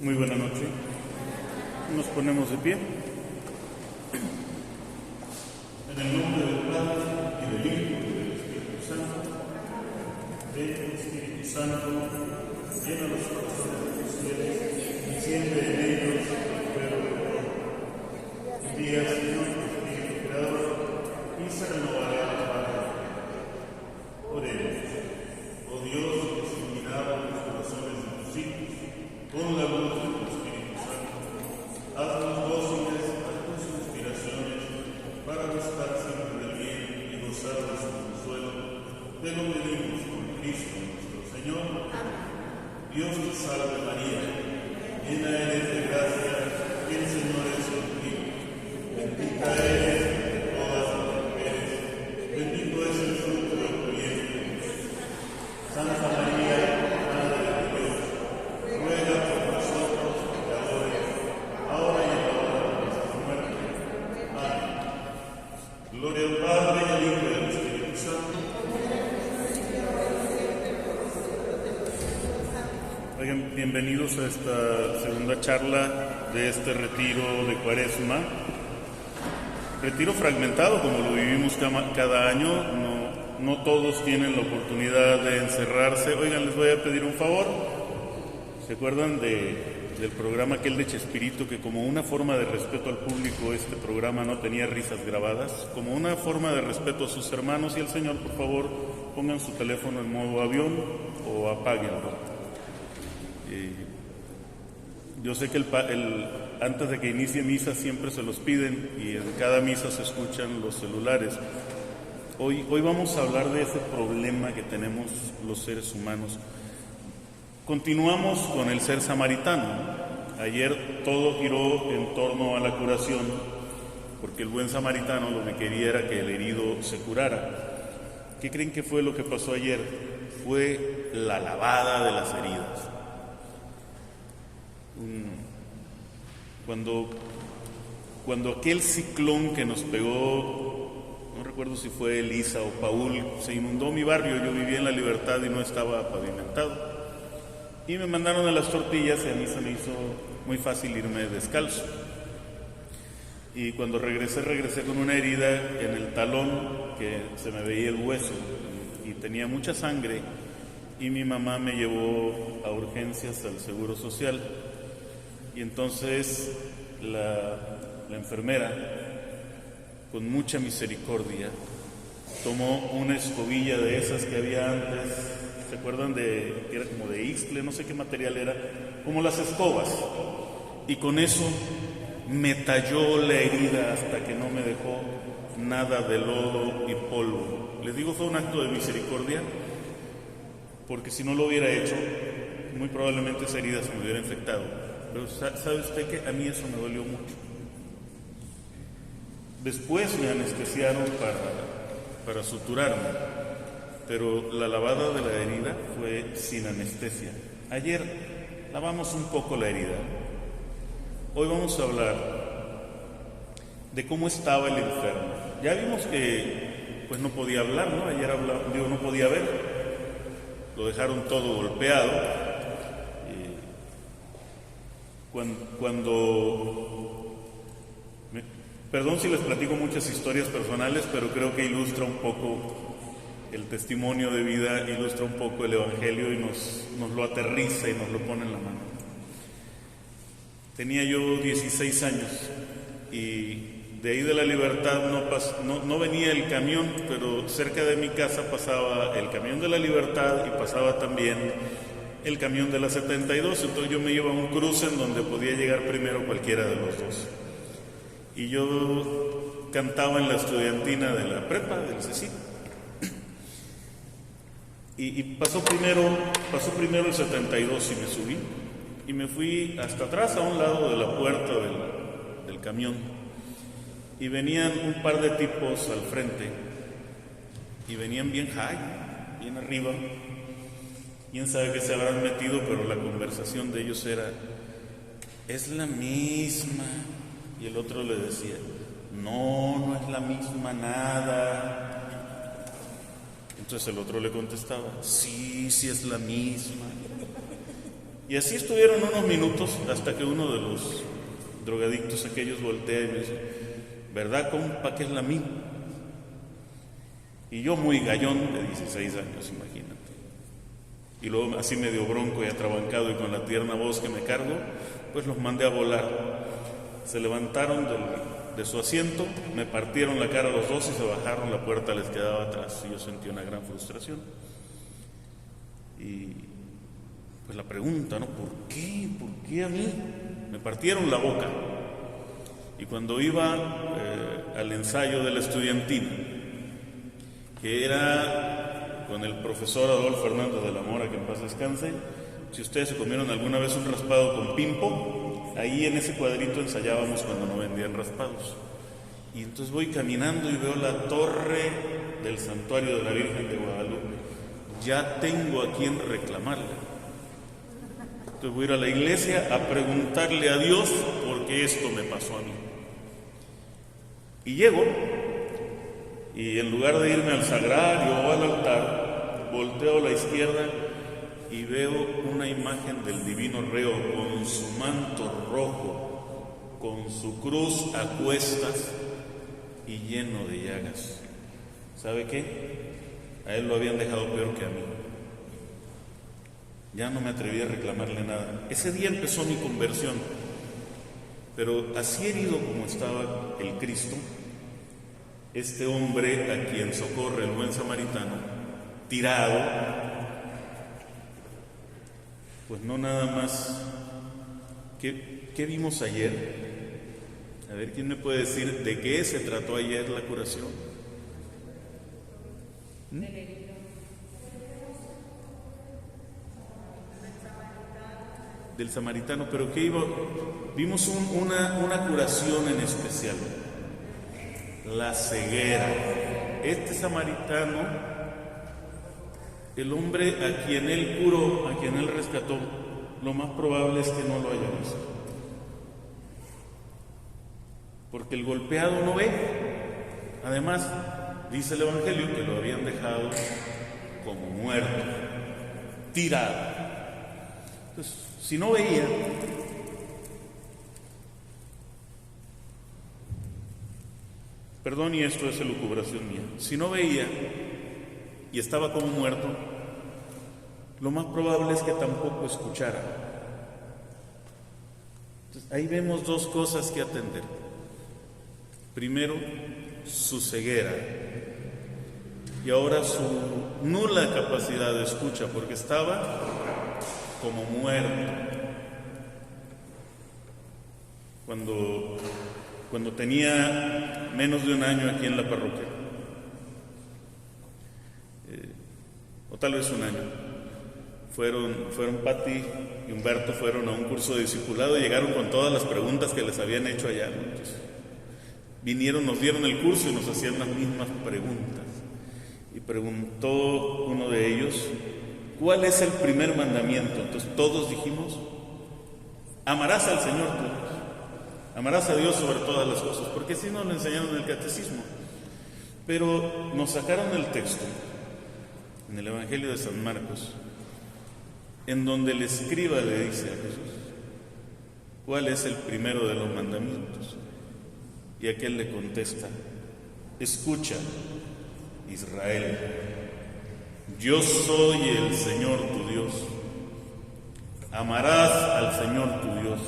Muy buena noche. Nos ponemos de pie. En el nombre del Padre, y del Hijo, y del Espíritu Santo. Ven, Espíritu Santo, llena los corazones de tus fieles, y siempre en ellos el fuego de amor. Envía, Señor, tu Espíritu Creador, y se renovará la patria. Oremos. Oh Dios, que has iluminado los corazones de tus hijos con la luz de tu Espíritu Santo, haznos dóciles a tus inspiraciones para gustar siempre del bien y gozar de su consuelo. Te lo pedimos por Cristo nuestro Señor. Amén. Dios te salve María, llena eres de gracia, y el Señor es contigo. Bendita eres entre todas las mujeres, bendito es el fruto de tu vientre. Santa María, Madre de Dios, ruega por nosotros pecadores, ahora y en la hora de nuestra muerte. Amén. Gloria al Padre, y al Hijo, y al Espíritu Santo. Oigan, bienvenidos a esta segunda charla de este retiro de Cuaresma. Retiro fragmentado, como lo vivimos cada año. No todos tienen la oportunidad de encerrarse. Oigan, les voy a pedir un favor. ¿Se acuerdan del programa aquel de Chespirito, que como una forma de respeto al público este programa no tenía risas grabadas? Como una forma de respeto a sus hermanos y al Señor, por favor, pongan su teléfono en modo avión o apáguenlo. Yo sé que antes de que inicie misa siempre se los piden y en cada misa se escuchan los celulares. Hoy vamos a hablar de ese problema que tenemos los seres humanos. Continuamos con el ser samaritano. Ayer todo giró en torno a la curación, porque el buen samaritano lo que quería era que el herido se curara. ¿Qué creen que fue lo que pasó ayer? Fue la lavada de las heridas. Cuando aquel ciclón que nos pegó, no recuerdo si fue Elisa o Paul, se inundó mi barrio. Yo vivía en La Libertad y no estaba pavimentado, y me mandaron a las tortillas y a mí se me hizo muy fácil irme descalzo. Y cuando regresé con una herida en el talón, que se me veía el hueso y tenía mucha sangre, y mi mamá me llevó a urgencias al Seguro Social. Y entonces la enfermera, con mucha misericordia, tomó una escobilla de esas que había antes. ¿Se acuerdan que era como de Ixtle, no sé qué material era? Como las escobas. Y con eso me talló la herida hasta que no me dejó nada de lodo y polvo. Les digo, fue un acto de misericordia, porque si no lo hubiera hecho, muy probablemente esa herida se me hubiera infectado. Pero ¿sabe usted que a mí eso me dolió mucho? Después me anestesiaron para suturarme, pero la lavada de la herida fue sin anestesia. Ayer lavamos un poco la herida. Hoy vamos a hablar de cómo estaba el enfermo. Ya vimos que pues no podía hablar, ¿no? Ayer no podía ver. Lo dejaron todo golpeado. Perdón si les platico muchas historias personales, pero creo que ilustra un poco el testimonio de vida, ilustra un poco el Evangelio y nos lo aterriza y nos lo pone en la mano. Tenía yo 16 años y de ahí de La Libertad no venía el camión, pero cerca de mi casa pasaba el camión de La Libertad y pasaba también el camión de la 72, entonces yo me iba a un cruce en donde podía llegar primero cualquiera de los dos. Y yo cantaba en la estudiantina de la prepa, del CECIT. Y pasó primero el 72 y me subí. Y me fui hasta atrás, a un lado de la puerta del camión. Y venían un par de tipos al frente. Y venían bien high, bien arriba. Quién sabe qué se habrán metido, pero la conversación de ellos era: es la misma. Y el otro le decía: no es la misma nada. Entonces el otro le contestaba: sí es la misma. Y así estuvieron unos minutos hasta que uno de los drogadictos aquellos voltea y me dice: ¿verdad, compa, que es la mía? Y yo, muy gallón de 16 años, imagínate. Y luego, así medio bronco y atrabancado y con la tierna voz que me cargo, pues los mandé a volar. Se levantaron de su asiento, me partieron la cara los dos y se bajaron, la puerta les quedaba atrás. Y yo sentí una gran frustración. Y pues la pregunta, ¿no? ¿Por qué? ¿Por qué a mí? Me partieron la boca. Y cuando iba al ensayo de la estudiantina, que era con el profesor Adolfo Fernández de la Mora, que en paz descanse, si ustedes se comieron alguna vez un raspado con pimpo, ahí en ese cuadrito ensayábamos cuando no vendían raspados. Y entonces voy caminando y veo la torre del santuario de la Virgen de Guadalupe. Ya tengo a quien reclamarle. Entonces voy a ir a la iglesia a preguntarle a Dios por qué esto me pasó a mí. Y llego, y en lugar de irme al sagrario o al altar, volteo a la izquierda y veo una imagen del divino reo con su manto rojo, con su cruz a cuestas y lleno de llagas. ¿Sabe qué? A él lo habían dejado peor que a mí. Ya no me atreví a reclamarle nada. Ese día empezó mi conversión, pero así herido como estaba el Cristo, este hombre a quien socorre el buen samaritano, tirado, pues no nada más. ¿Qué vimos ayer? A ver, ¿quién me puede decir de qué se trató ayer la curación? Del samaritano, pero ¿qué iba? Vimos una curación en especial, la ceguera. Este samaritano, el hombre a quien él curó, a quien él rescató, lo más probable es que no lo haya visto, porque el golpeado no ve. Además, dice el Evangelio que lo habían dejado como muerto, tirado. Entonces, si no veía, perdón, y esto es elucubración mía, si no veía y estaba como muerto, lo más probable es que tampoco escuchara. Entonces, ahí vemos dos cosas que atender. Primero, su ceguera, y ahora su nula capacidad de escucha, porque estaba como muerto. Cuando tenía menos de un año aquí en la parroquia, o tal vez un año, fueron Pati y Humberto, fueron a un curso de discipulado y llegaron con todas las preguntas que les habían hecho allá. Entonces, vinieron, nos dieron el curso y nos hacían las mismas preguntas. Y preguntó uno de ellos: ¿cuál es el primer mandamiento? Entonces todos dijimos: amarás al Señor tu Dios, amarás a Dios sobre todas las cosas, porque así nos lo enseñaron en el catecismo. Pero nos sacaron el texto en el Evangelio de San Marcos, en donde el escriba le dice a Jesús: ¿cuál es el primero de los mandamientos? Y aquel le contesta: escucha, Israel, yo soy el Señor tu Dios. Amarás al Señor tu Dios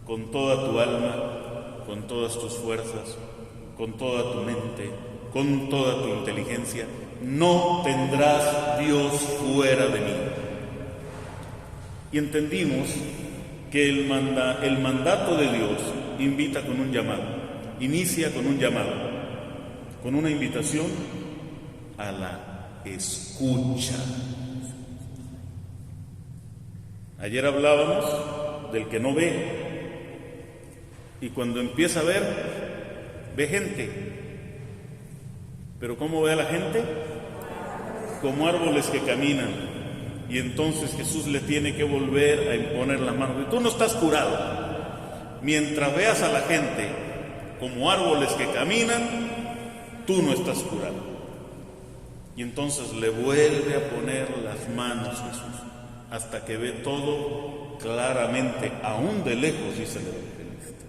con toda tu alma, con todas tus fuerzas, con toda tu mente, con toda tu inteligencia. No tendrás Dios fuera de mí. Y entendimos que el mandato de Dios invita con un llamado, inicia con un llamado, con una invitación a la escucha. Ayer hablábamos del que no ve, y cuando empieza a ver, ve gente. Pero ¿cómo ve a la gente? Como árboles que caminan. Y entonces Jesús le tiene que volver a imponer la mano. Y tú no estás curado. Mientras veas a la gente como árboles que caminan, tú no estás curado. Y entonces le vuelve a poner las manos Jesús hasta que ve todo claramente, aún de lejos, dice el evangelista.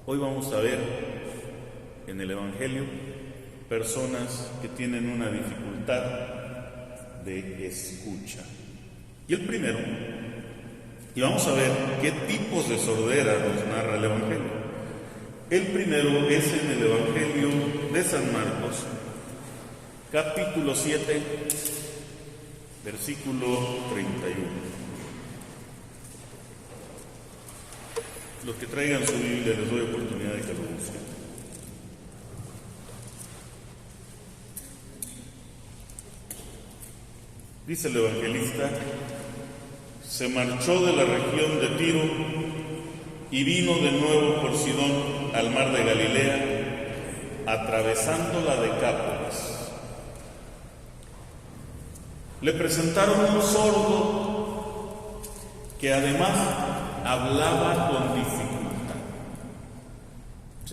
Hoy vamos a ver en el Evangelio personas que tienen una dificultad de escucha. Y el primero, y vamos a ver qué tipos de sordera nos narra el Evangelio. El primero es en el Evangelio de San Marcos, capítulo 7, versículo 31. Los que traigan su Biblia les doy oportunidad de que lo busquen. Dice el evangelista: se marchó de la región de Tiro y vino de nuevo por Sidón al mar de Galilea, atravesando la Decápolis. Le presentaron un sordo que además hablaba con dificultad.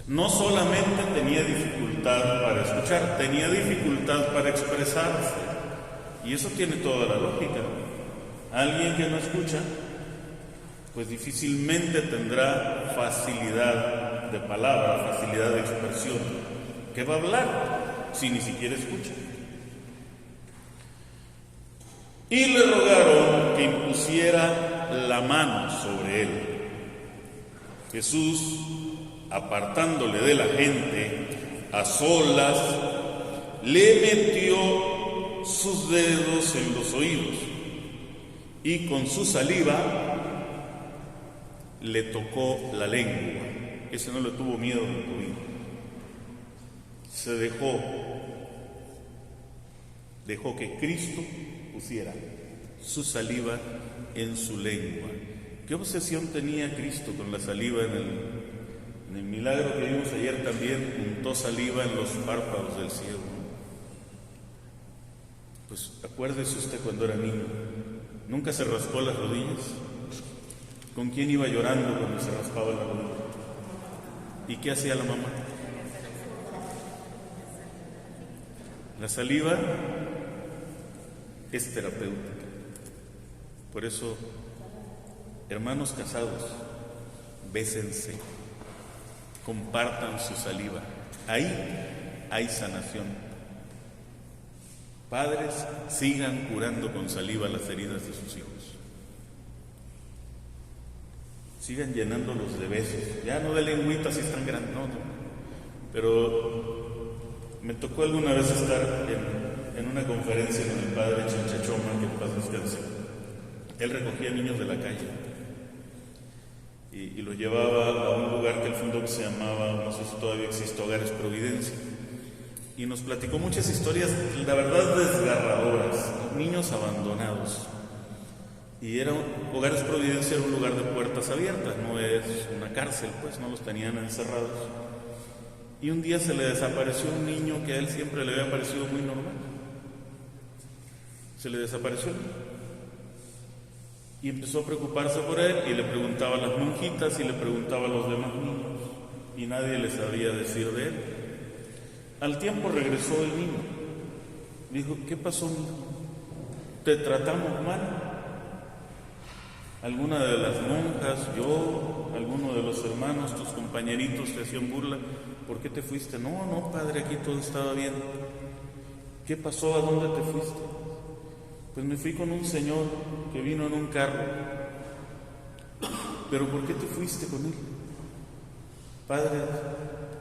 No solamente tenía dificultad para escuchar, tenía dificultad para expresarse. Y eso tiene toda la lógica. Alguien que no escucha, pues difícilmente tendrá facilidad de palabra, facilidad de expresión. ¿Qué va a hablar si ni siquiera escucha? Y le rogaron que impusiera la mano sobre él. Jesús, apartándole de la gente, a solas, le metió sus dedos en los oídos y con su saliva le tocó la lengua. Ese no le tuvo miedo de oír. Se dejó que Cristo pusiera su saliva en su lengua. ¿Qué obsesión tenía Cristo con la saliva? En el milagro que vimos ayer también untó saliva en los párpados del ciego. Pues acuérdese usted cuando era niño, ¿nunca se raspó las rodillas? ¿Con quién iba llorando cuando se raspaba la rodilla? ¿Y qué hacía la mamá? La saliva es terapéutica. Por eso, hermanos casados, bésense, compartan su saliva. Ahí hay sanación. Padres, sigan curando con saliva las heridas de sus hijos. Sigan llenándolos de besos. Ya no de lengüitas si están grandes, no. Pero me tocó alguna vez estar en una conferencia con el padre Chinchachoma, que en paz descanse. Él recogía niños de la calle y los llevaba a un lugar que él fundó que se llamaba, no sé si todavía existe, Hogares Providencia. Y nos platicó muchas historias, la verdad, desgarradoras, niños abandonados. Y Hogares Providencia era un lugar de puertas abiertas, no es una cárcel, pues no los tenían encerrados. Y un día se le desapareció un niño que a él siempre le había parecido muy normal. Se le desapareció. Y empezó a preocuparse por él y le preguntaba a las monjitas y le preguntaba a los demás niños. Y nadie le sabía decir de él. Al tiempo regresó el niño. Dijo: ¿qué pasó, hijo? ¿Te tratamos mal? ¿Alguna de las monjas, yo, alguno de los hermanos, tus compañeritos te hacían burla? ¿Por qué te fuiste? No, padre, aquí todo estaba bien. ¿Qué pasó? ¿A dónde te fuiste? Pues me fui con un señor que vino en un carro. ¿Pero por qué te fuiste con él? Padre,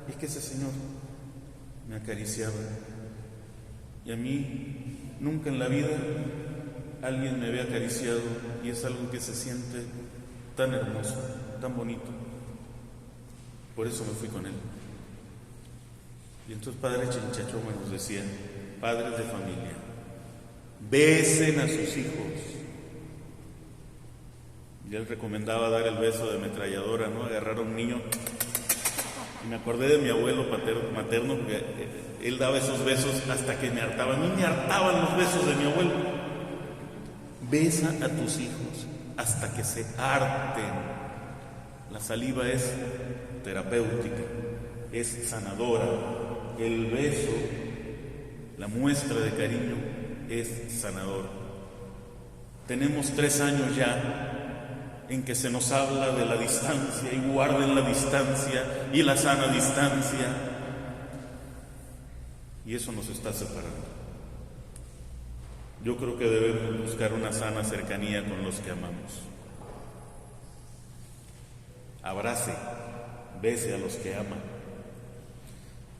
es que ese señor me acariciaba. Y a mí, nunca en la vida alguien me había acariciado, y es algo que se siente tan hermoso, tan bonito. Por eso me fui con él. Y entonces Padre Chinchachoma nos decía: padres de familia, besen a sus hijos. Y él recomendaba dar el beso de ametralladora, ¿no? Agarrar a un niño. Y me acordé de mi abuelo materno, porque él daba esos besos hasta que me hartaban. A mí me hartaban los besos de mi abuelo. Besa a tus hijos hasta que se harten. La saliva es terapéutica, es sanadora. El beso, la muestra de cariño, es sanador. Tenemos 3 años ya en que se nos habla de la distancia y guarden la distancia y la sana distancia, y eso nos está separando. Yo creo que debemos buscar una sana cercanía con los que amamos. Abrace, bese a los que aman.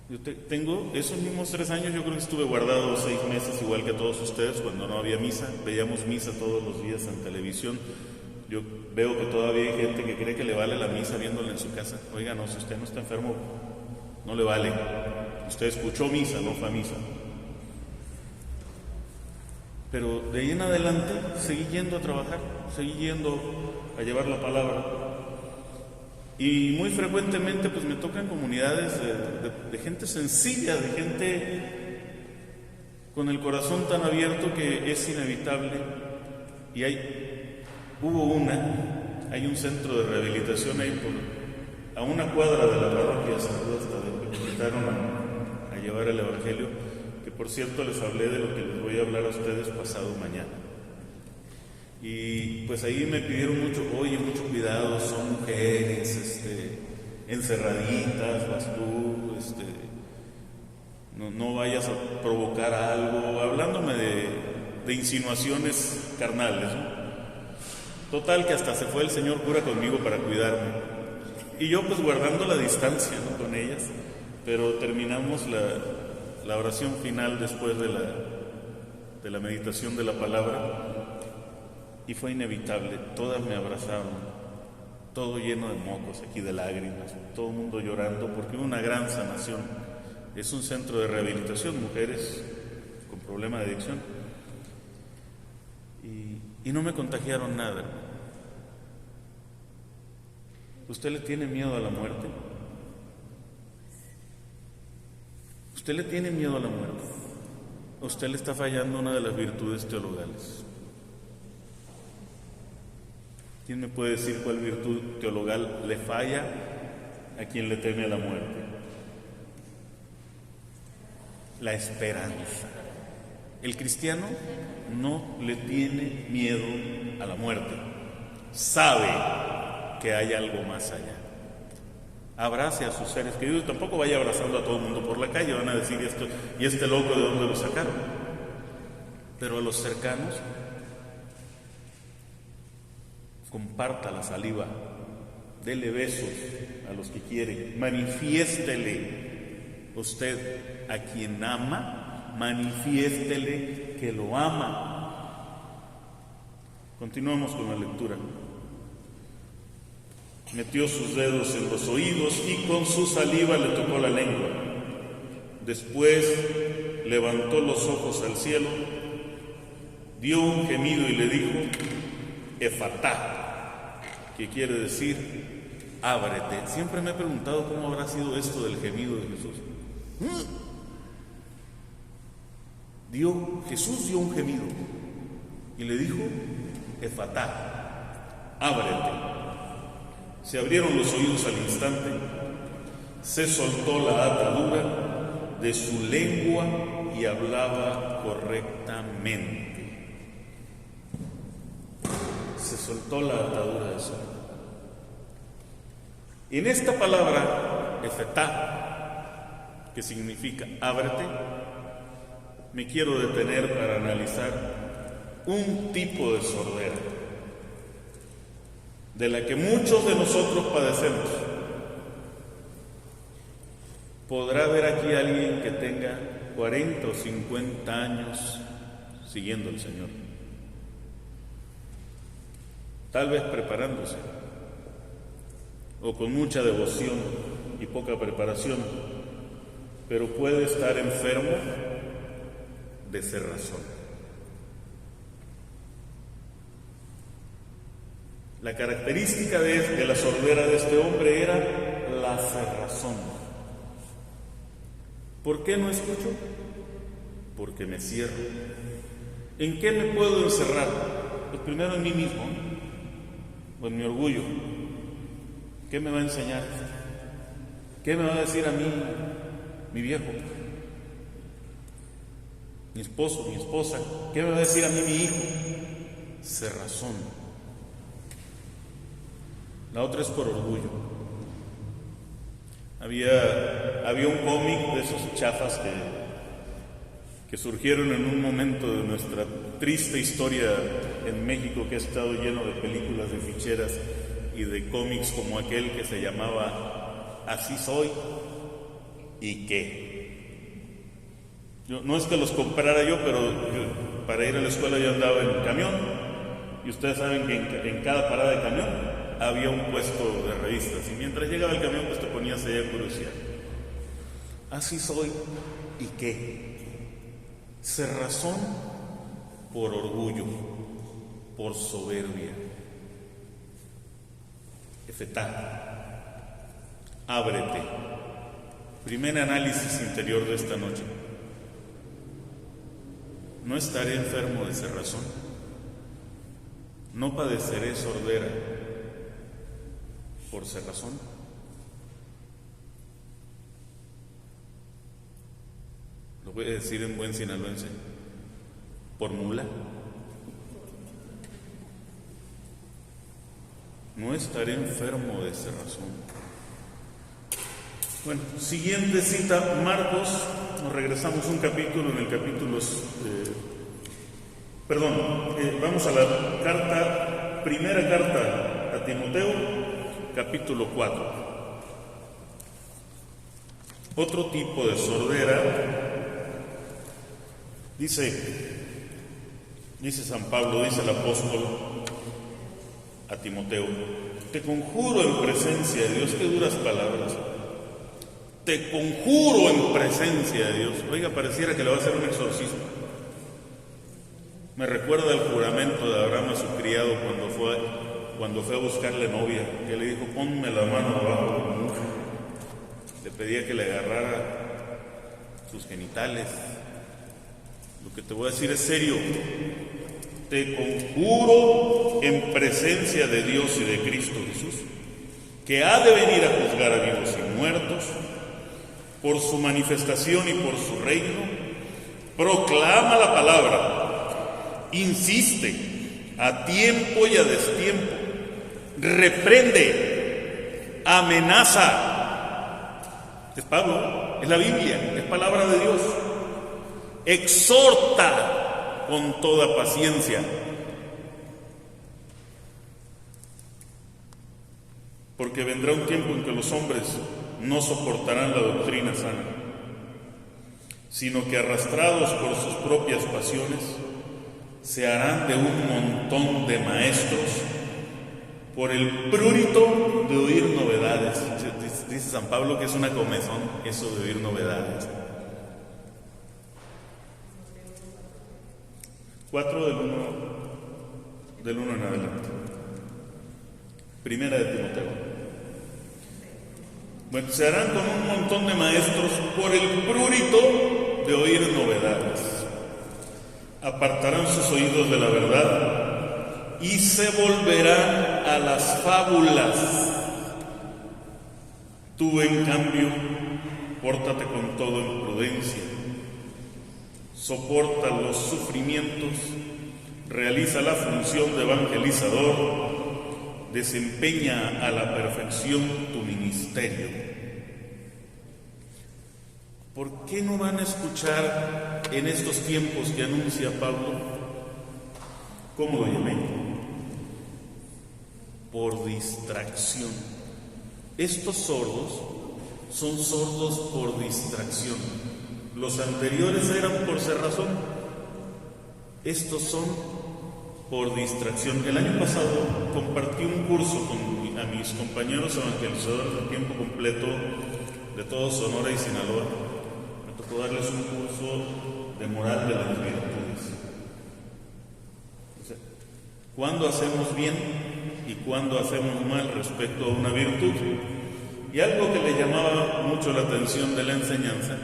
Yo tengo esos mismos 3 años, yo creo que estuve guardado 6 meses, igual que todos ustedes, cuando no había misa. Veíamos misa todos los días en televisión. Yo veo que todavía hay gente que cree que le vale la misa viéndola en su casa. Oiga, no, si usted no está enfermo, no le vale. Usted escuchó misa, no fue a misa. Pero de ahí en adelante seguí yendo a trabajar, seguí yendo a llevar la palabra. Y muy frecuentemente pues me tocan comunidades de gente sencilla, de gente con el corazón tan abierto que es inevitable. Y hay un centro de rehabilitación ahí a una cuadra de la parroquia, hasta de que me invitaron a llevar el Evangelio, que por cierto les hablé de lo que les voy a hablar a ustedes pasado mañana. Y pues ahí me pidieron mucho cuidado, son mujeres, encerraditas, vas tú, no vayas a provocar algo, hablándome de insinuaciones carnales, ¿no? Total que hasta se fue el señor cura conmigo para cuidarme. Y yo pues guardando la distancia, ¿no?, con ellas, pero terminamos la oración final después de la meditación de la palabra. Y fue inevitable, todas me abrazaron, todo lleno de mocos aquí, de lágrimas, todo el mundo llorando, porque hubo una gran sanación. Es un centro de rehabilitación, mujeres con problema de adicción. Y no me contagiaron nada. ¿Usted le tiene miedo a la muerte? ¿Usted le tiene miedo a la muerte? ¿O usted le está fallando una de las virtudes teologales? ¿Quién me puede decir cuál virtud teologal le falla a quien le teme a la muerte? La esperanza. El cristiano no le tiene miedo a la muerte. Sabe que hay algo más allá. Abrace a sus seres queridos. Tampoco vaya abrazando a todo el mundo por la calle. Van a decir, ¿y este loco de dónde lo sacaron? Pero a los cercanos, comparta la saliva, dele besos a los que quiere, manifiéstele usted a quien ama, manifiéstele que lo ama. Continuamos con la lectura. Metió sus dedos en los oídos y con su saliva le tocó la lengua. Después levantó los ojos al cielo, dio un gemido y le dijo, Efatá, que quiere decir, ábrete. Siempre me he preguntado cómo habrá sido esto del gemido de Jesús. Jesús dio un gemido y le dijo, Efatá, ábrete. Se abrieron los oídos al instante, se soltó la atadura de su lengua y hablaba correctamente. Se soltó la atadura de su lengua. En esta palabra, Efetá, que significa ábrete, me quiero detener para analizar un tipo de sordera de la que muchos de nosotros padecemos. Podrá haber aquí alguien que tenga 40 o 50 años siguiendo al Señor, tal vez preparándose, o con mucha devoción y poca preparación, pero puede estar enfermo de cerrazón. La característica de la sordera de este hombre era la cerrazón. ¿Por qué no escucho? Porque me cierro. ¿En qué me puedo encerrar? Pues primero en mí mismo, o en mi orgullo. ¿Qué me va a enseñar? ¿Qué me va a decir a mí, mi viejo? mi esposo, mi esposa, ¿qué me va a decir a mí mi hijo? Cerrazón. La otra es por orgullo. Había un cómic de esos chafas que surgieron en un momento de nuestra triste historia en México, que ha estado lleno de películas de ficheras y de cómics como aquel que se llamaba Así soy y qué. No es que los comprara yo, pero para ir a la escuela yo andaba en el camión, y ustedes saben que en cada parada de camión había un puesto de revistas, y mientras llegaba el camión pues te ponías ahí a curiosidad. Así soy y qué. Cerrazón por orgullo, por soberbia. Efetá, ábrete. Primer análisis interior de esta noche. ¿No estaré enfermo de cerrazón? ¿No padeceré sordera por cerrazón? Lo voy a decir en buen sinaloense. ¿Por mula? ¿No estaré enfermo de cerrazón? Bueno, siguiente cita, Marcos. Nos regresamos un capítulo, en el capítulo... vamos a la primera carta a Timoteo, capítulo 4. Otro tipo de sordera, dice San Pablo, dice el apóstol a Timoteo: te conjuro en presencia de Dios. Qué duras palabras. Te conjuro en presencia de Dios. Oiga, pareciera que le va a hacer un exorcismo. Me recuerda el juramento de Abraham a su criado cuando fue a buscarle novia, que le dijo: ponme la mano abajo de la mujer. Le pedía que le agarrara sus genitales. Lo que te voy a decir es serio. Te conjuro en presencia de Dios y de Cristo Jesús, que ha de venir a juzgar a vivos y muertos, por su manifestación y por su reino. Proclama la palabra, insiste a tiempo y a destiempo, reprende, amenaza. Es Pablo, es la Biblia, es palabra de Dios. Exhorta con toda paciencia. Porque vendrá un tiempo en que los hombres no soportarán la doctrina sana, sino que arrastrados por sus propias pasiones, se harán de un montón de maestros por el prurito de oír novedades. Dice San Pablo que es una comezón eso de oír novedades. 4 del 1 en adelante. Primera de Timoteo. Bueno, se harán con un montón de maestros por el prurito de oír novedades. Apartarán sus oídos de la verdad y se volverán a las fábulas. Tú, en cambio, pórtate con todo en prudencia. Soporta los sufrimientos, realiza la función de evangelizador, desempeña a la perfección tu ministerio. ¿Por qué no van a escuchar en estos tiempos que anuncia Pablo? ¿Cómo lo llamé? Por distracción. Estos sordos son sordos por distracción. Los anteriores eran por cerrazón. Estos son por distracción. El año pasado compartí un curso a mis compañeros evangelizadores de tiempo completo de todo Sonora y Sinaloa. Me tocó darles un curso de moral de las virtudes. ¿Cuándo hacemos bien y cuándo hacemos mal respecto a una virtud? Y algo que le llamaba mucho la atención de la enseñanza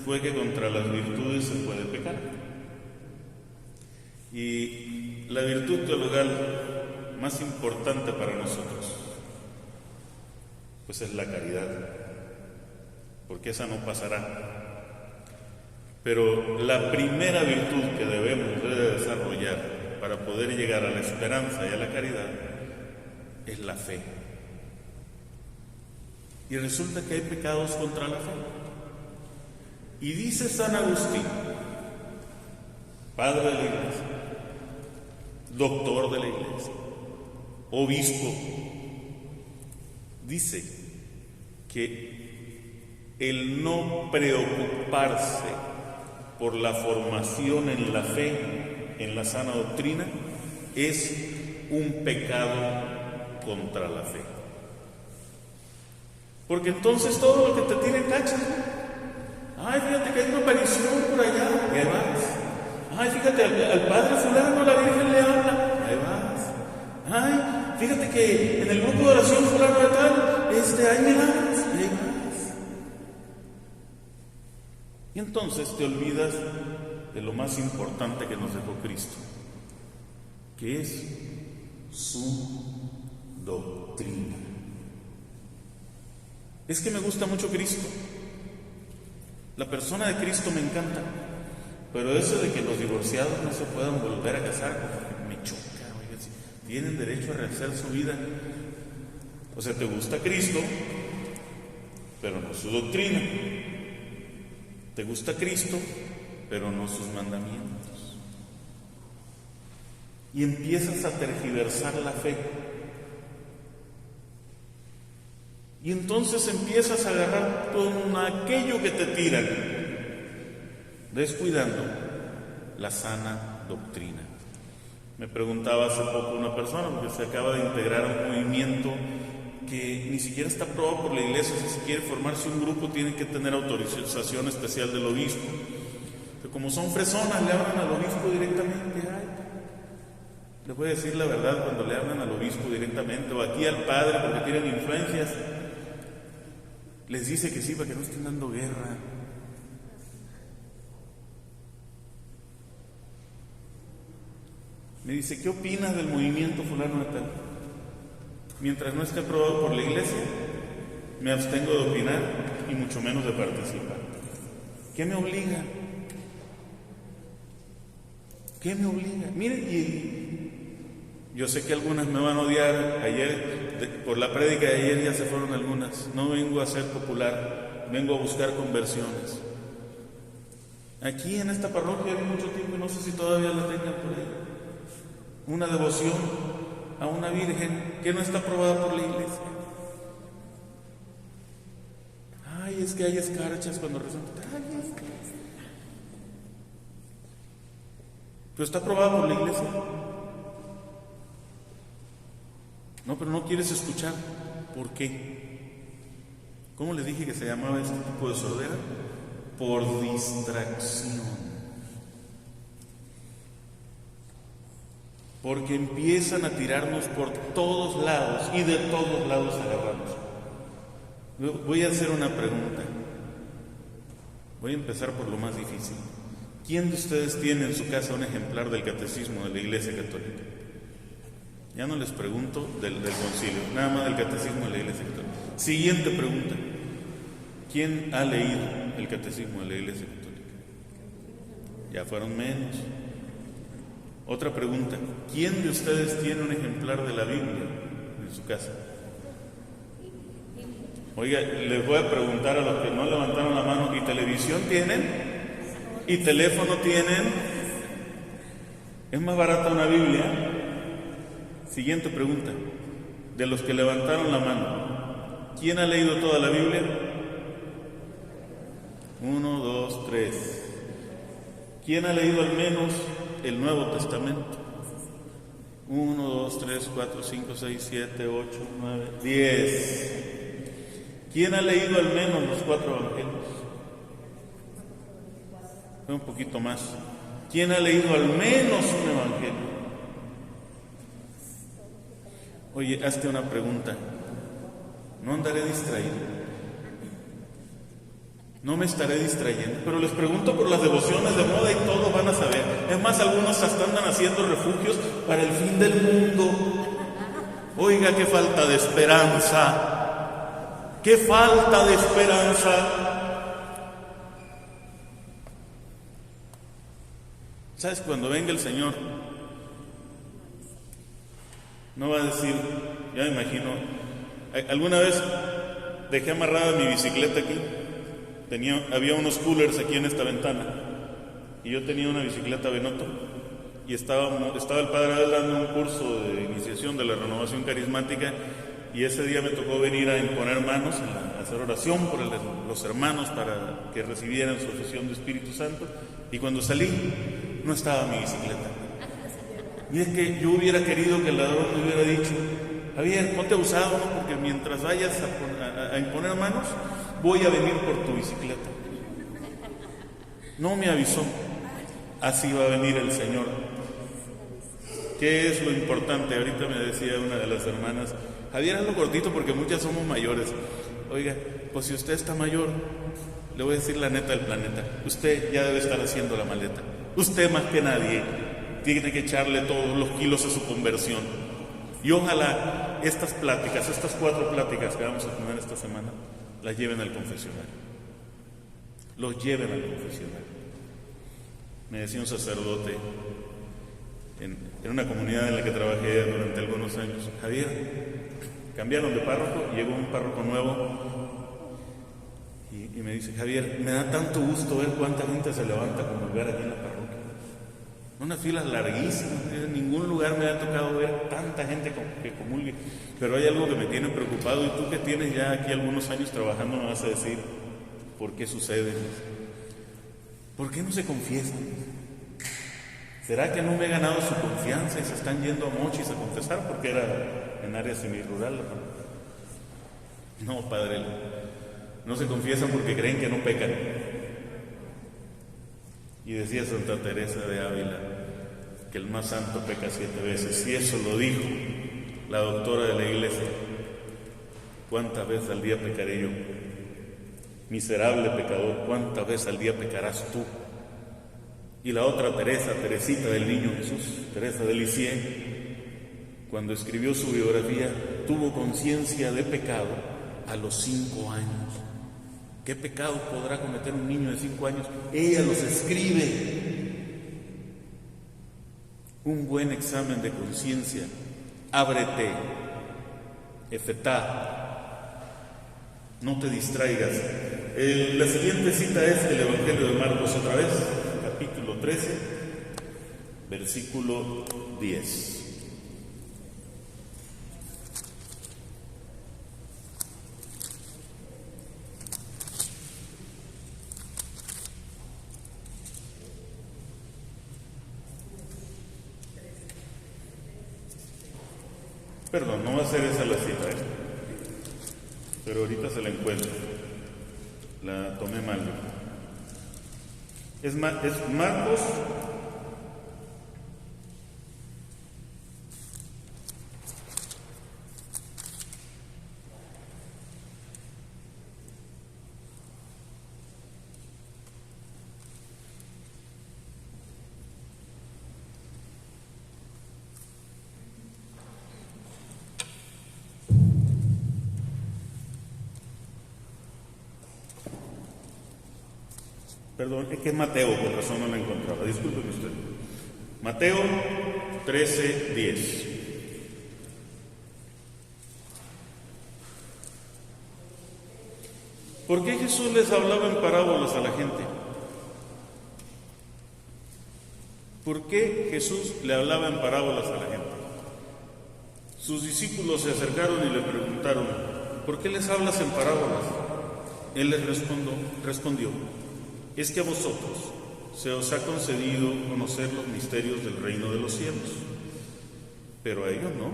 fue que contra las virtudes se puede pecar. Y la virtud teologal más importante para nosotros, pues es la caridad, porque esa no pasará. Pero la primera virtud que debemos de desarrollar para poder llegar a la esperanza y a la caridad es la fe. Y resulta que hay pecados contra la fe. Y dice San Agustín, padre de la Iglesia, doctor de la Iglesia, obispo, dice que el no preocuparse por la formación en la fe, en la sana doctrina, es un pecado contra la fe. Porque entonces todo lo que te tiene cachas, ay, fíjate que hay una aparición por allá, y ahí vas. Ay, fíjate, al padre fulano la Virgen le habla, ahí vas. Ay, fíjate que en el grupo de oración fulano de tal, hay milagros, y ahí vas. Y entonces te olvidas de lo más importante que nos dejó Cristo, que es su doctrina. Es que me gusta mucho Cristo. La persona de Cristo me encanta. Pero eso de que los divorciados no se puedan volver a casar, me choca. Oiga, si tienen derecho a rehacer su vida. O sea, te gusta Cristo, pero no su doctrina. Te gusta Cristo, pero no sus mandamientos. Y empiezas a tergiversar la fe. Y entonces empiezas a agarrar con aquello que te tiran, descuidando la sana doctrina. Me preguntaba hace poco una persona, porque se acaba de integrar a un movimiento que ni siquiera está aprobado por la Iglesia. Si se quiere formarse un grupo, tiene que tener autorización especial del obispo. Pero como son fresonas, le hablan al obispo directamente. Ay, les voy a decir la verdad, cuando le hablan al obispo directamente, o aquí al padre, porque tienen influencias, les dice que sí, para que no estén dando guerra. Me dice, ¿qué opinas del movimiento fulano de tal? Mientras no esté aprobado por la Iglesia, me abstengo de opinar y mucho menos de participar. ¿Qué me obliga? ¿Qué me obliga? Miren, y yo sé que algunas me van a odiar. Ayer, por la prédica de ayer, ya se fueron algunas. No vengo a ser popular, vengo a buscar conversiones. Aquí en esta parroquia hay mucho tiempo, y no sé si todavía la tengan por ahí, una devoción a una virgen que no está aprobada por la Iglesia. Ay, es que hay escarchas cuando rezan. Pero está aprobada por la Iglesia. No, pero no quieres escuchar. ¿Por qué? ¿Cómo les dije que se llamaba este tipo de sordera? Por distracción. Porque empiezan a tirarnos por todos lados y de todos lados agarramos. Voy a hacer una pregunta. Voy a empezar por lo más difícil. ¿Quién de ustedes tiene en su casa un ejemplar del Catecismo de la Iglesia Católica? Ya no les pregunto del concilio, nada más del Catecismo de la Iglesia Católica. Siguiente pregunta. ¿Quién ha leído el Catecismo de la Iglesia Católica? Ya fueron menos. Otra pregunta. ¿Quién de ustedes tiene un ejemplar de la Biblia en su casa? Oiga, les voy a preguntar a los que no levantaron la mano, ¿y televisión tienen? ¿Y teléfono tienen? ¿Es más barata una Biblia? Siguiente pregunta. De los que levantaron la mano, ¿quién ha leído toda la Biblia? 1, 2, 3. ¿Quién ha leído al menos el Nuevo Testamento? 1, 2, 3, 4, 5, 6, 7, 8, 9, 10. ¿Quién ha leído al menos los 4 evangelios? Un poquito más. ¿Quién ha leído al menos un evangelio? Oye, hazte una pregunta. ¿No andaré distraído? No me estaré distrayendo. Pero les pregunto por las devociones de moda y todos van a saber. Es más, algunos hasta andan haciendo refugios para el fin del mundo. Oiga, qué falta de esperanza. ¡Qué falta de esperanza! ¿Sabes? Cuando venga el Señor, no va a decir, ya me imagino, alguna vez dejé amarrada mi bicicleta aquí, había unos coolers aquí en esta ventana, y yo tenía una bicicleta Benotto, y estaba el Padre Abel dando un curso de iniciación de la renovación carismática, y ese día me tocó venir a imponer manos, a hacer oración por los hermanos para que recibieran su efusión de Espíritu Santo, y cuando salí, no estaba mi bicicleta. Y es que yo hubiera querido que el ladrón me hubiera dicho, Javier, ponte abusado, ¿no? Porque mientras vayas a imponer manos, voy a venir por tu bicicleta. No me avisó. Así va a venir el Señor. ¿Qué es lo importante? Ahorita me decía una de las hermanas, Javier, hazlo cortito porque muchas somos mayores. Oiga, pues si usted está mayor, le voy a decir la neta del planeta, usted ya debe estar haciendo la maleta. Usted más que nadie tiene que echarle todos los kilos a su conversión. Y ojalá estas 4 pláticas que vamos a tener esta semana, las lleven al confesionario. Los lleven al confesionario. Me decía un sacerdote en una comunidad en la que trabajé durante algunos años, Javier, cambiaron de párroco, llegó un párroco nuevo y me dice, Javier, me da tanto gusto ver cuánta gente se levanta a comulgar aquí en la parroquia. Unas filas larguísimas, en ningún lugar me ha tocado ver tanta gente que comulgue, pero hay algo que me tiene preocupado, y tú que tienes ya aquí algunos años trabajando me vas a decir por qué sucede. ¿Por qué no se confiesan? ¿Será que no me he ganado su confianza y se están yendo a Mochis a confesar porque era en área semirural? No, padre, no se confiesan porque creen que no pecan. Y decía Santa Teresa de Ávila que el más santo peca 7 veces. Y eso lo dijo la doctora de la iglesia. ¿Cuántas veces al día pecaré yo? Miserable pecador, ¿cuántas veces al día pecarás tú? Y la otra Teresita del Niño Jesús, Teresa de Lisieux, cuando escribió su biografía, tuvo conciencia de pecado a los 5 años. ¿Qué pecado podrá cometer un niño de 5 años? Ella los escribe. Un buen examen de conciencia. Ábrete, efetá, no te distraigas. La siguiente cita es el Evangelio de Marcos otra vez, capítulo 13, versículo 10. Perdón, no va a ser esa la cita, pero ahorita se la encuentro. La tomé mal. Es Marcos 13. Es que es Mateo, por razón no la encontraba. Discúlpeme usted. Mateo 13:10. ¿Por qué Jesús les hablaba en parábolas a la gente? ¿Por qué Jesús le hablaba en parábolas a la gente? Sus discípulos se acercaron y le preguntaron, ¿por qué les hablas en parábolas? Él les respondió, es que a vosotros se os ha concedido conocer los misterios del reino de los cielos, pero a ellos no.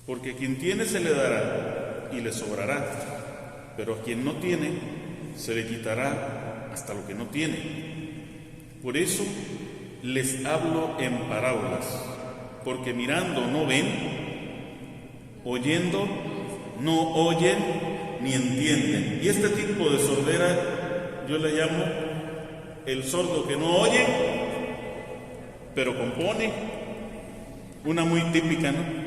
Porque a quien tiene se le dará y le sobrará, pero a quien no tiene se le quitará hasta lo que no tiene. Por eso les hablo en parábolas, porque mirando no ven, oyendo no oyen ni entienden. Y este tipo de sordera yo le llamo el sordo que no oye, pero compone. Una muy típica, ¿no?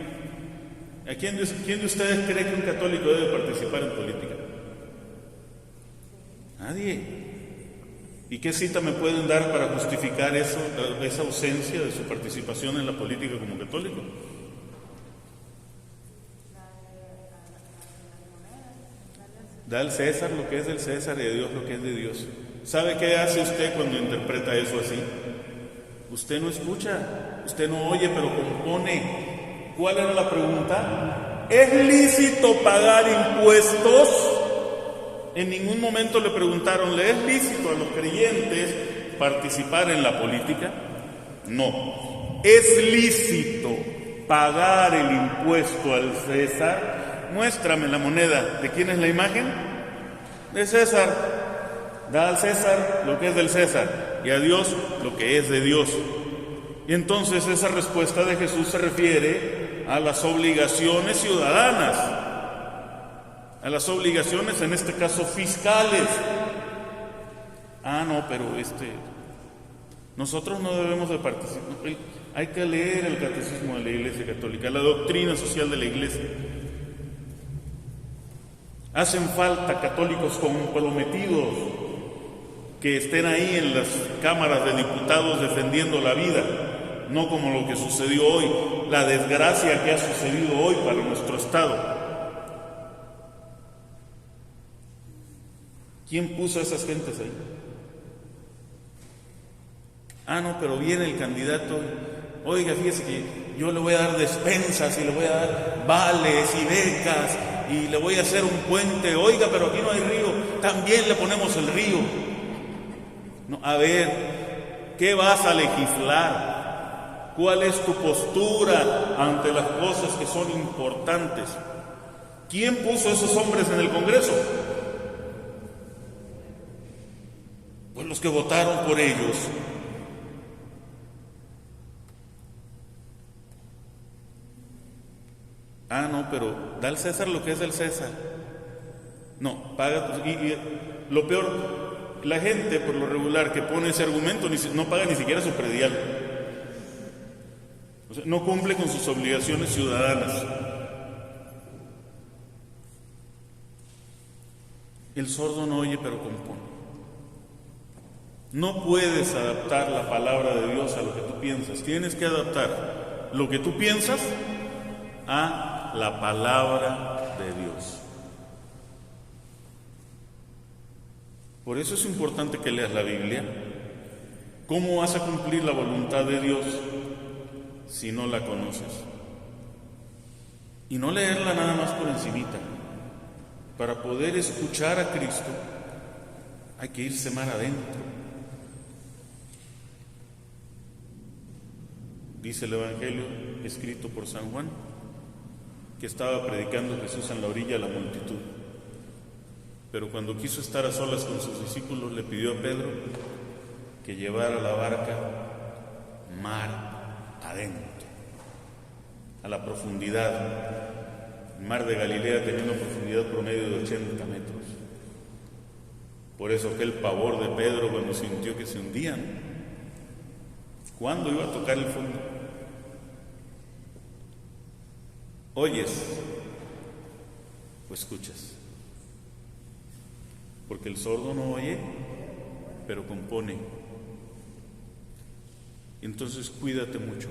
¿A quién de ustedes cree que un católico debe participar en política? Nadie. ¿Y qué cita me pueden dar para justificar eso, esa ausencia de su participación en la política como católico? Da al César lo que es del César y a Dios lo que es de Dios. ¿Sabe qué hace usted cuando interpreta eso así? Usted no escucha, usted no oye, pero compone. ¿Cuál era la pregunta? ¿Es lícito pagar impuestos? En ningún momento le preguntaron, ¿le es lícito a los creyentes participar en la política? No. ¿Es lícito pagar el impuesto al César? Muéstrame la moneda. ¿De quién es la imagen? De César. Da al César lo que es del César y a Dios lo que es de Dios. Y entonces esa respuesta de Jesús se refiere a las obligaciones ciudadanas, a las obligaciones, en este caso, fiscales. No, pero nosotros no debemos de participar. Hay que leer el catecismo de la Iglesia Católica, la doctrina social de la Iglesia. Hacen falta católicos comprometidos que estén ahí en las cámaras de diputados defendiendo la vida, no como lo que sucedió hoy, la desgracia que ha sucedido hoy para nuestro Estado. ¿Quién puso a esas gentes ahí? No, pero viene el candidato. Oiga, fíjese que yo le voy a dar despensas y le voy a dar vales y becas y le voy a hacer un puente. Oiga, pero aquí no hay río, también le ponemos el río. No, a ver, ¿qué vas a legislar? ¿Cuál es tu postura ante las cosas que son importantes? ¿Quién puso a esos hombres en el Congreso? Pues los que votaron por ellos. No, pero da al César lo que es del César. No, paga. Y lo peor, la gente por lo regular que pone ese argumento no paga ni siquiera su predial. O sea, no cumple con sus obligaciones ciudadanas. El sordo no oye, pero compone. No puedes adaptar la palabra de Dios a lo que tú piensas. Tienes que adaptar lo que tú piensas a la palabra de Dios. Por eso es importante que leas la Biblia. ¿Cómo vas a cumplir la voluntad de Dios si no la conoces? Y no leerla nada más por encimita. Para poder escuchar a Cristo hay que irse más adentro. Dice el Evangelio escrito por San Juan que estaba predicando Jesús en la orilla a la multitud, pero cuando quiso estar a solas con sus discípulos le pidió a Pedro que llevara la barca mar adentro, a la profundidad. El mar de Galilea tenía una profundidad promedio de 80 metros. Por eso aquel pavor de Pedro cuando sintió que se hundían. ¿Cuándo iba a tocar el fondo? ¿Oyes o escuchas? Porque el sordo no oye, pero compone. Entonces cuídate mucho.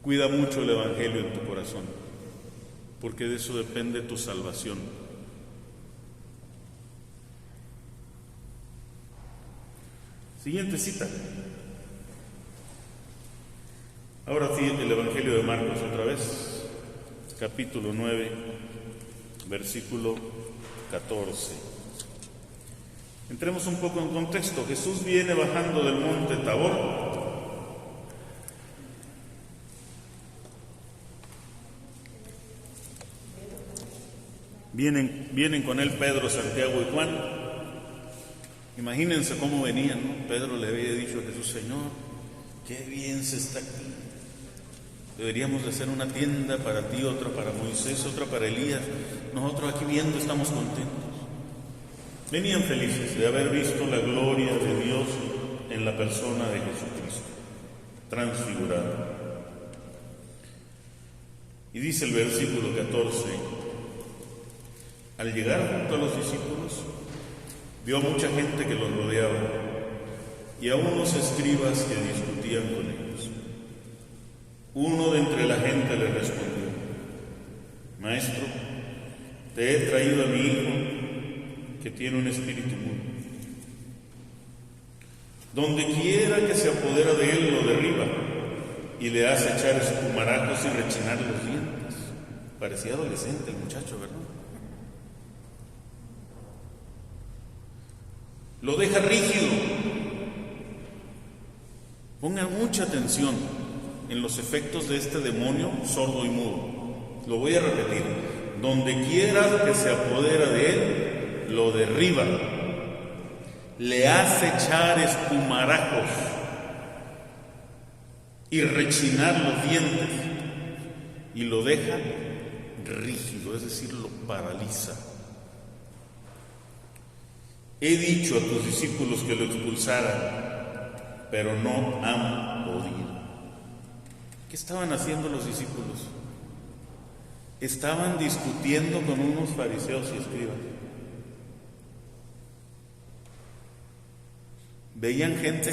Cuida mucho el Evangelio en tu corazón, porque de eso depende tu salvación. Siguiente cita. Ahora sí, el Evangelio de Marcos otra vez, capítulo 9, versículo 14. Entremos un poco en contexto. Jesús viene bajando del monte Tabor. Vienen con él Pedro, Santiago y Juan. Imagínense cómo venían, ¿no? Pedro le había dicho a Jesús: Señor, qué bien se está aquí. Deberíamos de hacer una tienda para ti, otra para Moisés, otra para Elías. Nosotros aquí viendo estamos contentos. Venían felices de haber visto la gloria de Dios en la persona de Jesucristo, transfigurado. Y dice el versículo 14: al llegar junto a los discípulos, Vio a mucha gente que los rodeaba y a unos escribas que discutían con ellos. Uno de entre la gente le respondió: Maestro, te he traído a mi hijo que tiene un espíritu mudo. Donde quiera que se apodera de él lo derriba y le hace echar espumarajos y rechinar los dientes. Parecía adolescente el muchacho, ¿verdad? Lo deja rígido. Pongan mucha atención en los efectos de este demonio sordo y mudo. Lo voy a repetir. Donde quiera que se apodera de él, lo derriba. Le hace echar espumarajos y rechinar los dientes. Y lo deja rígido, es decir, lo paraliza. He dicho a tus discípulos que lo expulsaran, pero no han podido. ¿Qué estaban haciendo los discípulos? Estaban discutiendo con unos fariseos y escribas. Veían gente,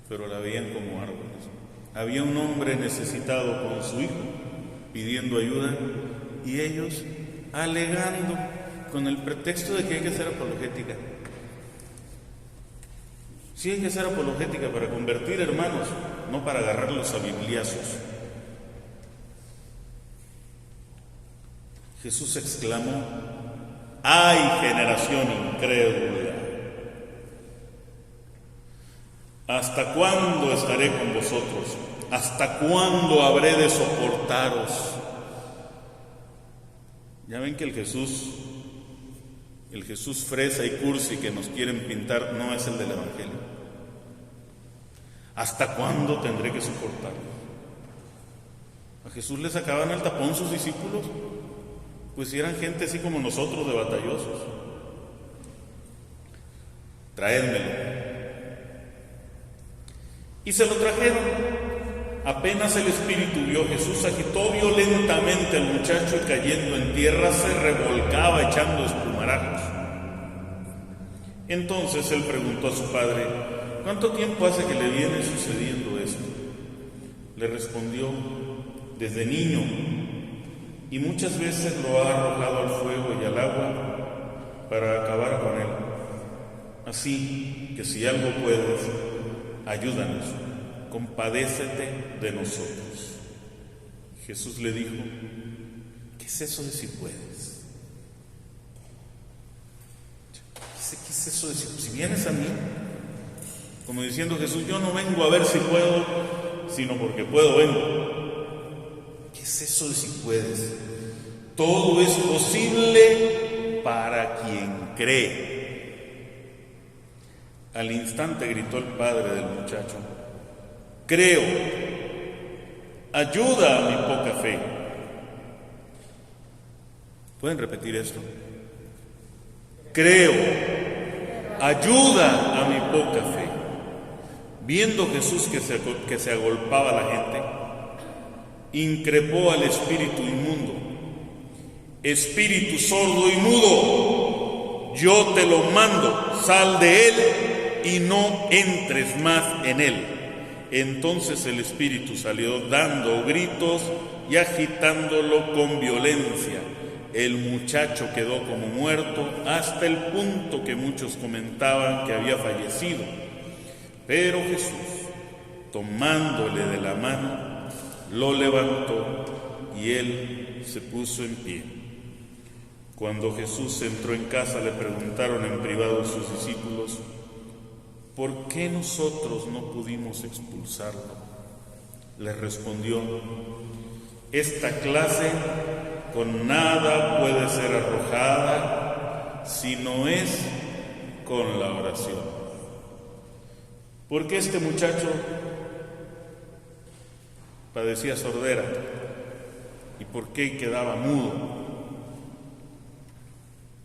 pero la veían como árboles. Había un hombre necesitado con su hijo, pidiendo ayuda, y ellos alegando con el pretexto de que hay que hacer apologética. Sí hay que hacer apologética para convertir hermanos, no para agarrarlos a bibliazos. Jesús exclamó: ¡ay, generación incrédula! ¿Hasta cuándo estaré con vosotros? ¿Hasta cuándo habré de soportaros? Ya ven que el Jesús fresa y cursi que nos quieren pintar no es el del Evangelio. ¿Hasta cuándo tendré que soportarlos? A Jesús le sacaban el tapón sus discípulos, pues si eran gente así como nosotros, de batallosos. Traédmelo. Y se lo trajeron. Apenas el espíritu vio a Jesús, agitó violentamente al muchacho y cayendo en tierra se revolcaba echando espumarajos. Entonces él preguntó a su padre: ¿cuánto tiempo hace que le viene sucediendo esto? Le respondió: desde niño, y muchas veces lo ha arrojado al fuego y al agua para acabar con él. Así que si algo puedes, ayúdanos, compadécete de nosotros. Jesús le dijo: ¿qué es eso de si puedes? ¿Qué es eso de si vienes a mí? Como diciendo Jesús: yo no vengo a ver si puedo, sino porque puedo vengo. ¿Qué es eso de si puedes? Todo es posible para quien cree. Al instante gritó el padre del muchacho: creo, ayuda a mi poca fe. ¿Pueden repetir esto? Creo, ayuda a mi poca fe. Viendo Jesús que se agolpaba la gente, increpó al espíritu inmundo: espíritu sordo y mudo, yo te lo mando, sal de él y no entres más en él. Entonces el espíritu salió dando gritos y agitándolo con violencia. El muchacho quedó como muerto, hasta el punto que muchos comentaban que había fallecido. Pero Jesús, tomándole de la mano, lo levantó y él se puso en pie. Cuando Jesús entró en casa, le preguntaron en privado sus discípulos: ¿por qué nosotros no pudimos expulsarlo? Les respondió: esta clase con nada puede ser arrojada si no es con la oración. Porque este muchacho padecía sordera. ¿Y por qué quedaba mudo?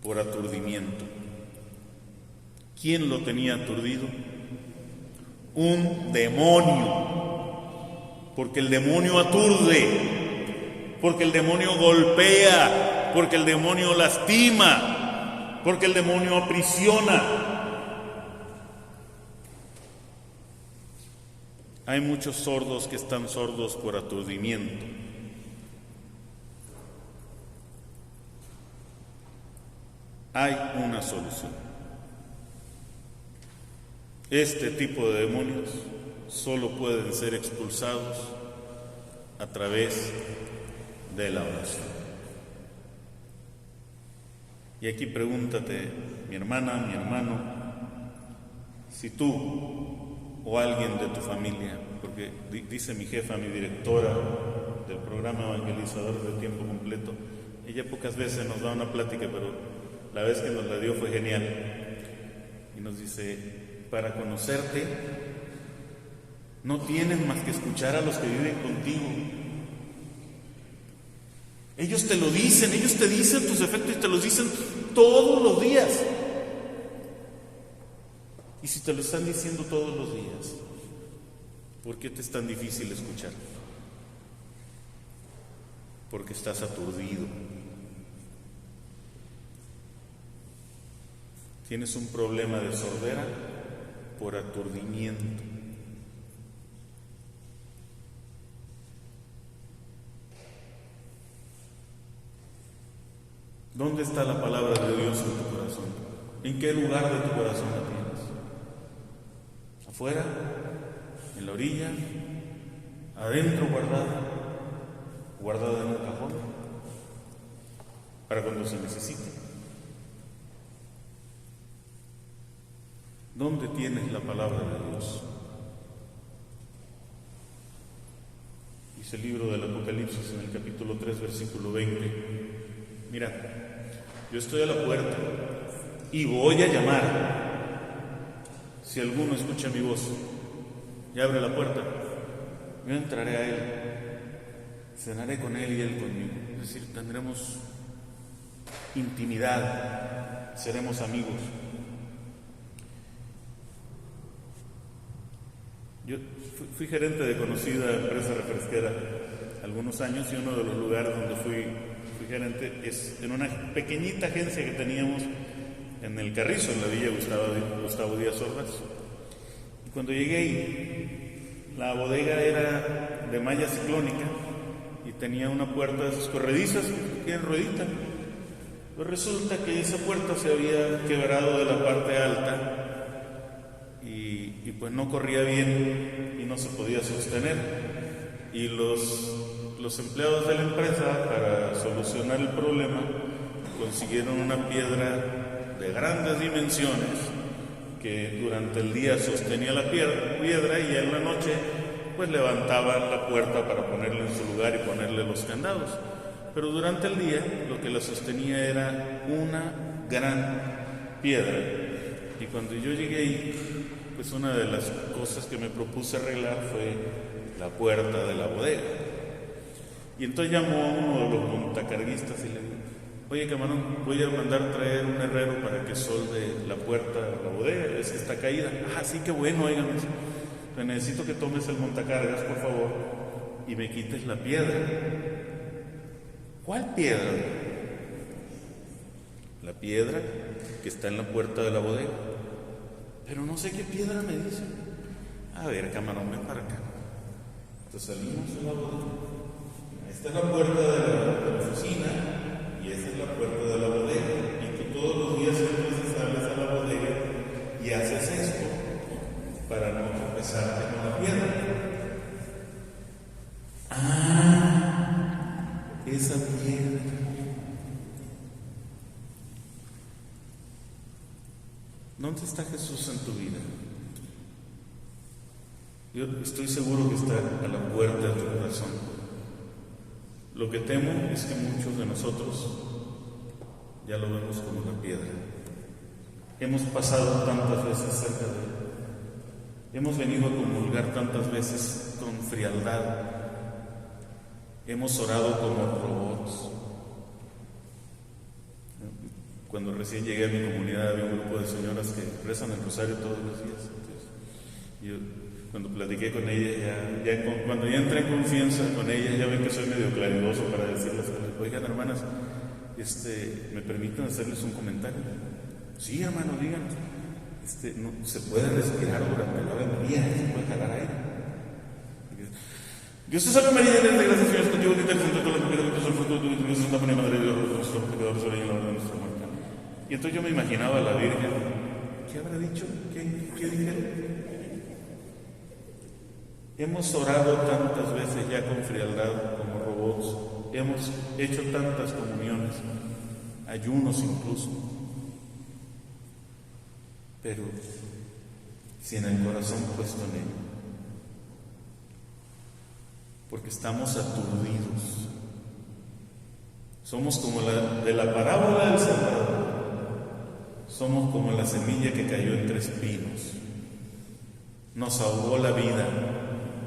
Por aturdimiento. ¿Quién lo tenía aturdido? Un demonio. Porque el demonio aturde, porque el demonio golpea, porque el demonio lastima, porque el demonio aprisiona. Hay muchos sordos que están sordos por aturdimiento. Hay una solución. Este tipo de demonios solo pueden ser expulsados a través de la oración. Y aquí pregúntate, mi hermana, mi hermano, si tú o alguien de tu familia, porque dice mi jefa, mi directora del programa Evangelizadores de Tiempo Completo, ella pocas veces nos da una plática, pero la vez que nos la dio fue genial, y nos dice: para conocerte no tienes más que escuchar a los que viven contigo. Ellos te lo dicen, ellos te dicen tus defectos y te los dicen todos los días. Y si te lo están diciendo todos los días, ¿por qué te es tan difícil escuchar? Porque estás aturdido. Tienes un problema de sordera por aturdimiento. ¿Dónde está la palabra de Dios en tu corazón? ¿En qué lugar de tu corazón la tienes? ¿Afuera? ¿En la orilla? ¿Adentro guardada en un cajón? Para cuando se necesite. ¿Dónde tienes la palabra de Dios? Dice el libro del Apocalipsis en el capítulo 3, versículo 20. Mira, yo estoy a la puerta y voy a llamar. Si alguno escucha mi voz y abre la puerta, yo entraré a él, cenaré con él y él conmigo. Es decir, tendremos intimidad, seremos amigos. Yo fui gerente de conocida empresa refresquera algunos años, y uno de los lugares donde fui gerente es en una pequeñita agencia que teníamos en el Carrizo, en la Villa Gustavo Díaz Ordaz. Y cuando llegué ahí, la bodega era de malla ciclónica y tenía una puerta de esas corredizas que tienen ruedita. Pues resulta que esa puerta se había quebrado de la parte alta y pues no corría bien y no se podía sostener. Y los empleados de la empresa, para solucionar el problema, consiguieron una piedra de grandes dimensiones que durante el día sostenía la piedra y en la noche pues levantaban la puerta para ponerla en su lugar y ponerle los candados. Pero durante el día lo que la sostenía era una gran piedra. Y cuando yo llegué ahí, pues una de las cosas que me propuse arreglar fue la puerta de la bodega. Y entonces llamó a uno de los montacarguistas y le dijo: oye, camarón, voy a mandar traer un herrero para que solde la puerta de la bodega, es que está caída. Ah, sí, qué bueno, óigame. Te necesito que tomes el montacargas, por favor, y me quites la piedra. ¿Cuál piedra? La piedra que está en la puerta de la bodega. Pero no sé qué piedra me dice. A ver, camarón, ven para acá. Entonces salimos de la bodega. Esta es la puerta de la oficina y esta es la puerta de la bodega. Y tú todos los días entonces sales a la bodega y haces esto para no tropezarte con la piedra. Ah, esa piedra. ¿Dónde está Jesús en tu vida? Yo estoy seguro que está a la puerta de tu corazón. Lo que temo es que muchos de nosotros ya lo vemos como una piedra. Hemos pasado tantas veces cerca de él. Hemos venido a comulgar tantas veces con frialdad. Hemos orado como robots. Cuando recién llegué a mi comunidad había un grupo de señoras que rezan el rosario todos los días. Entonces, yo cuando platiqué con ella, cuando ya entré en confianza con ella, ya ven que soy medio claridoso para decirles: oigan, hermanas, ¿me permiten hacerles un comentario? Sí, hermano, díganos. No, ¿se puede respirar durante la Ave María? ¿Se puede jalar aire? Dios te salve María, llena de gracia, Señor es contigo, bendita eres entre todas las mujeres, bendito es el fruto de tu vientre, Santa María, Madre de Dios, ruega por nosotros pecadores, ahora y en la hora de nuestra muerte. Y entonces yo me imaginaba a la Virgen. ¿Qué habrá dicho? ¿Qué dijeron? Hemos orado tantas veces ya con frialdad como robots, hemos hecho tantas comuniones, ayunos incluso, pero sin el corazón puesto en ello, porque estamos aturdidos. Somos como de la parábola del sembrador, somos como la semilla que cayó entre espinos. Nos ahogó la vida,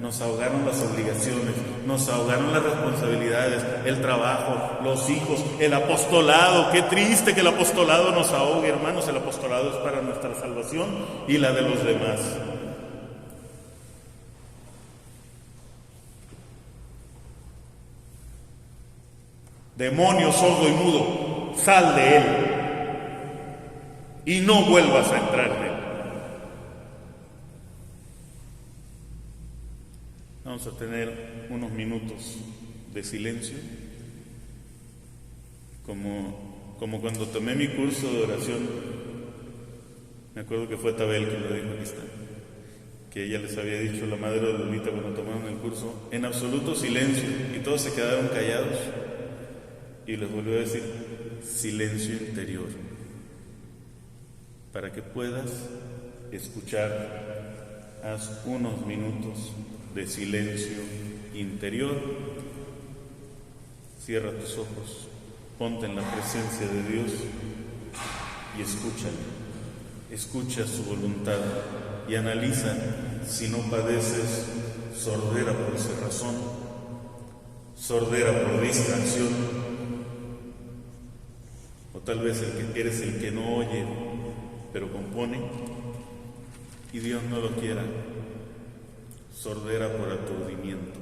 nos ahogaron las obligaciones, nos ahogaron las responsabilidades, el trabajo, los hijos, el apostolado. Qué triste que el apostolado nos ahogue, hermanos. El apostolado es para nuestra salvación y la de los demás. Demonio sordo y mudo, sal de él y no vuelvas a entrar en él. Vamos a tener unos minutos de silencio, como cuando tomé mi curso de oración. Me acuerdo que fue Tabel quien lo dijo, aquí está, que ella les había dicho, la madre de Lolita, cuando tomaron el curso, en absoluto silencio, y todos se quedaron callados, y les volvió a decir, silencio interior, para que puedas escuchar. Haz unos minutos de silencio interior, cierra tus ojos, ponte en la presencia de Dios y escucha su voluntad y analiza si no padeces sordera por cerrazón, sordera por distracción, o tal vez eres el que no oye pero compone y Dios no lo quiera, sordera por aturdimiento.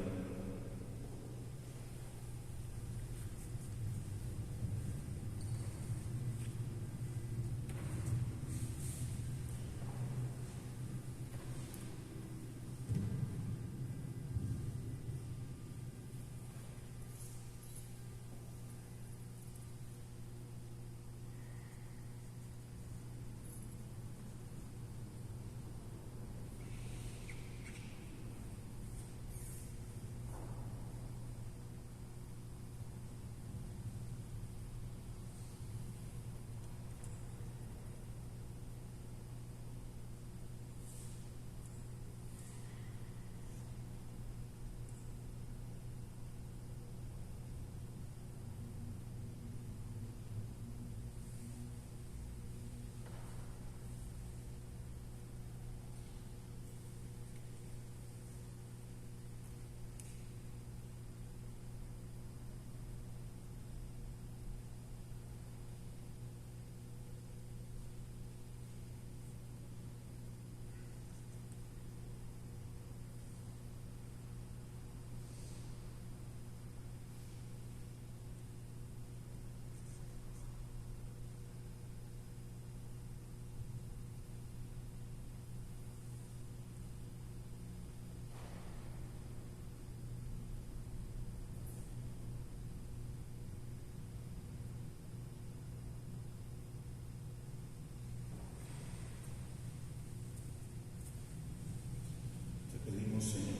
Señor,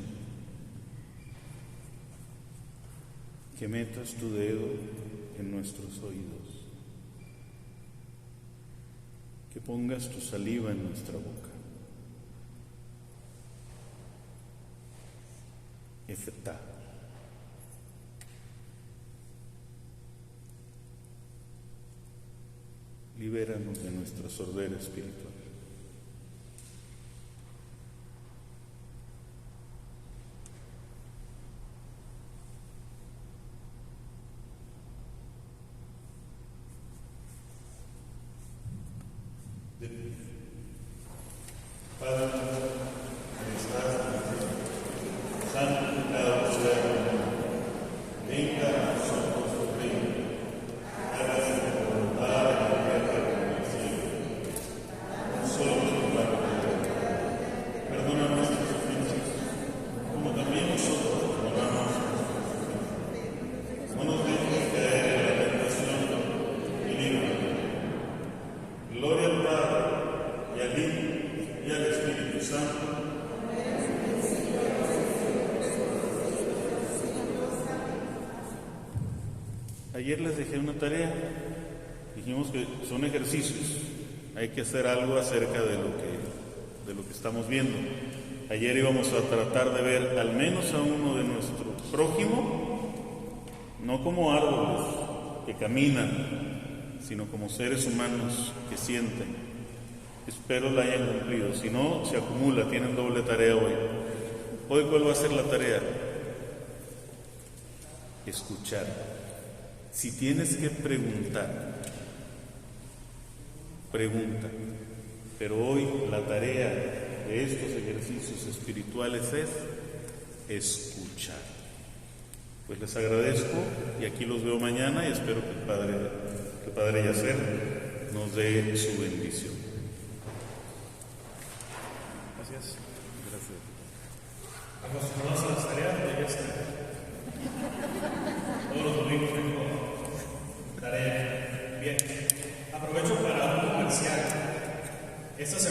que metas tu dedo en nuestros oídos, que pongas tu saliva en nuestra boca. Efetá. Libéranos de nuestra sordera espiritual. Padre, que estás en el cielo, santificado sea tu nombre. Venga a nosotros tu reino. Hágase tu voluntad en la tierra como en el cielo. Ayer les dejé una tarea, dijimos que son ejercicios, hay que hacer algo acerca de lo que estamos viendo. Ayer íbamos a tratar de ver al menos a uno de nuestro prójimo, no como árboles que caminan, sino como seres humanos que sienten. Espero la hayan cumplido, si no, se acumula, tienen doble tarea hoy. Hoy, ¿cuál va a ser la tarea? Escuchar. Si tienes que preguntar, pregunta. Pero hoy la tarea de estos ejercicios espirituales es escuchar. Pues les agradezco y aquí los veo mañana y espero que el Padre Yacer nos dé su bendición. Gracias. Gracias. Vamos a las tareas de ya está. Todos los domingos